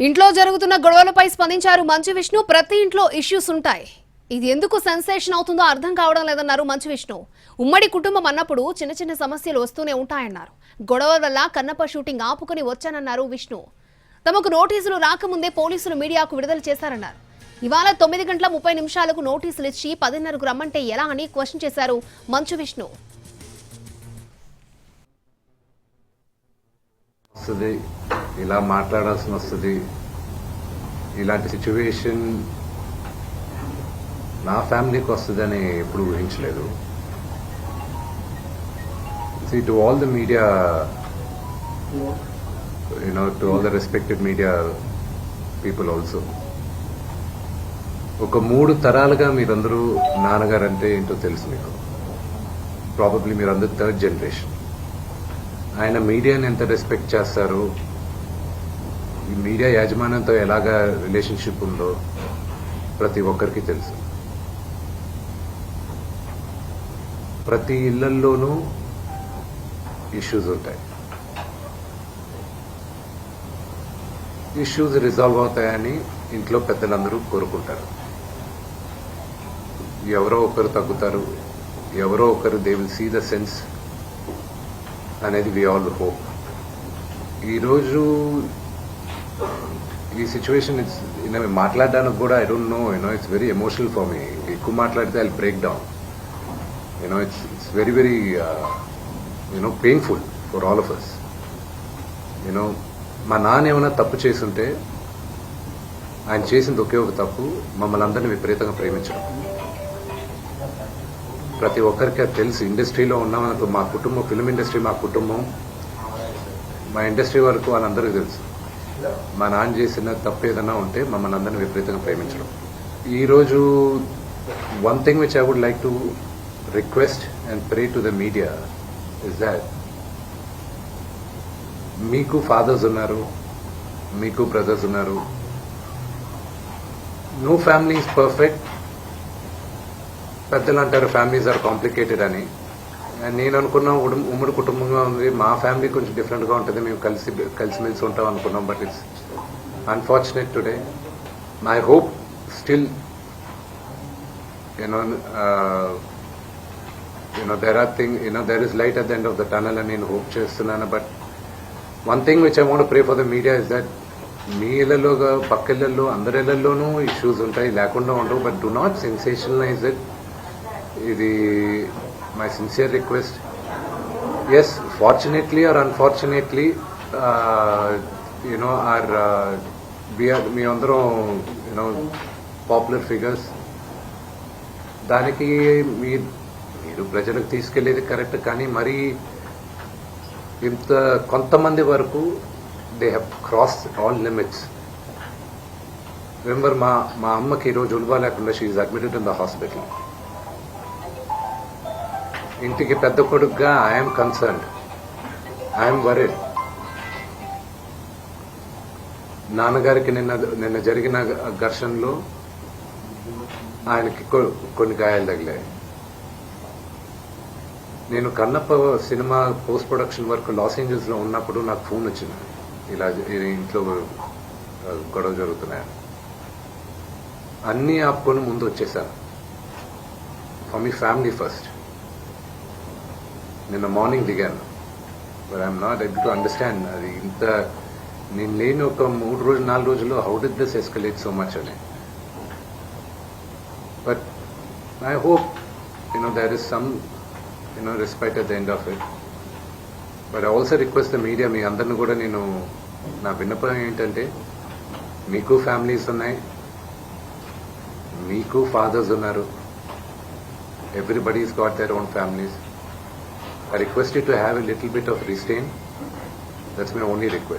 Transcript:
ఇంట్లో జరుగుతున్న గొడవలపై స్పందించారు మంచు విష్ణు. ప్రతి ఇంట్లో ఇష్యూస్ ఉంటాయి, ఇది ఎందుకు సెన్సేషన్ అవుతుందో అర్థం కావడం లేదన్నారు మంచు విష్ణు. ఉమ్మడి కుటుంబం అన్నప్పుడు చిన్న చిన్న సమస్యలు వస్తూనే ఉంటాయన్నారు. గొడవ వల్ల కన్నప్ప షూటింగ్ ఆపుకుని వచ్చానన్నారు విష్ణు. తమకు నోటీసులు రాకముందే పోలీసులు మీడియాకు విడుదల చేశారన్నారు. ఇవాళ 9:30 నోటీసులు ఇచ్చి 10:30కు రమ్మంటే ఎలా అని క్వశ్చన్ చేశారు మంచు విష్ణు. ఇలా మాట్లాడాల్సి వస్తుంది. ఇలాంటి సిచ్యువేషన్ నా ఫ్యామిలీకి వస్తుందని ఎప్పుడు ఊహించలేదు. See, to all the media, to all the respected media people also, ఒక 3 తరాలుగా మీరందరూ నాన్నగారు అంటే ఏంటో తెలుసు మీకు. ప్రాబబ్లీ మీరందరూ 3rd జనరేషన్. ఆయన మీడియాని ఎంత రెస్పెక్ట్ చేస్తారో, ఈ మీడియా యాజమాన్యంతో ఎలాగా రిలేషన్షిప్ ఉందో ప్రతి ఒక్కరికి తెలుసు. ప్రతి ఇళ్లల్లోనూ ఇష్యూస్ ఉంటాయి. ఇష్యూస్ రిజాల్వ్ అవుతాయని ఇంట్లో పెద్దలందరూ కోరుకుంటారు. ఎవరో ఒకరు తగ్గుతారు, ఎవరో ఒకరు they will see the sense అనేది వి ఆల్ హోప్. ఈరోజు ఈ సిచ్యువేషన్ మాట్లాడడానికి కూడా I don't know, it's very emotional for me. ఎక్కువ మాట్లాడితే I break down. It's very very painful for all of us. మా నాన్న ఏమైనా తప్పు చేస్తుంటే ఆయన చేసింది ఒకే ఒక తప్పు, మమ్మల్ని అందరినీ విపరీతంగా ప్రేమించడం. ప్రతి ఒక్కరికి అది తెలుసు. ఇండస్ట్రీలో ఉన్నామనుకో, మా కుటుంబం, ఫిల్మ్ ఇండస్ట్రీ మా కుటుంబం, మా ఇండస్ట్రీ వరకు వాళ్ళందరికీ తెలుసు. మా నాన్న చేసిన తప్పు ఏదైనా ఉంటే మమ్మల్ని అందరినీ విపరీతంగా ప్రేమించడం. ఈరోజు one thing which I would like to request and pray to the media is that మీకు ఫాదర్స్ ఉన్నారు, మీకు బ్రదర్స్ ఉన్నారు. No family is perfect. పెద్దలు అంటారు ఫ్యామిలీస్ ఆర్ కాంప్లికేటెడ్ అని. నేను అనుకున్నా ఉమ్మడి కుటుంబంగా ఉంది, మా ఫ్యామిలీ కొంచెం డిఫరెంట్గా ఉంటుంది, మేము కలిసిమెలిసి ఉంటాం అనుకున్నాం. But it's unfortunate today. I hope still there is light at the end of the tunnel అని నేను హోప్ చేస్తున్నాను. But one thing which I want pray for the media is that మీ ఇళ్లలో, పక్క ఇళ్లలో, అందరి ఇళ్లలోనూ ఇష్యూస్ ఉంటాయి, లేకుండా ఉండవు. But do not sensationalize it. ఇది my sincere request. Yes, fortunately or unfortunately మీ అందరం పాపులర్ ఫిగర్స్. దానికి మీరు ప్రజలకు తీసుకెళ్లేది కరెక్ట్, కానీ మరి ఇంత కొంతమంది వరకు they have cross all limits. Remember, మా అమ్మకి ఈరోజు ఉల్వా లేకుండా she is admitted in the hospital. ఇంటికి పెద్ద కొడుకుగా ఐఎమ్ కన్సర్న్డ్, ఐఎమ్ వరీడ్. నాన్నగారికి నిన్న జరిగిన ఘర్షణలో ఆయనకి కొన్ని గాయాలు తగిలాయి. నేను Kannappa cinema post production work Los Angeles లో ఉన్నప్పుడు నాకు ఫోన్ వచ్చింది, ఇలా ఇంట్లో గొడవ జరుగుతున్నాయని. అన్నీ ఆపుకొని ముందు వచ్చేసాను. For me family first. నిన్న మార్నింగ్ దిగాను. But I'm not able to understand అది ఇంత. నేను లేని ఒక 4 రోజుల్లో how did this escalate so much అని. But I hope there is some respite at the end of it. But I also request the media, మీ అందరిని కూడా నేను, నా విన్నపం ఏంటంటే, మీకు ఫ్యామిలీస్ ఉన్నాయి, మీకు ఫాదర్స్ ఉన్నారు, everybody's got their own families. I request you to have a little bit of restraint. That's my only request.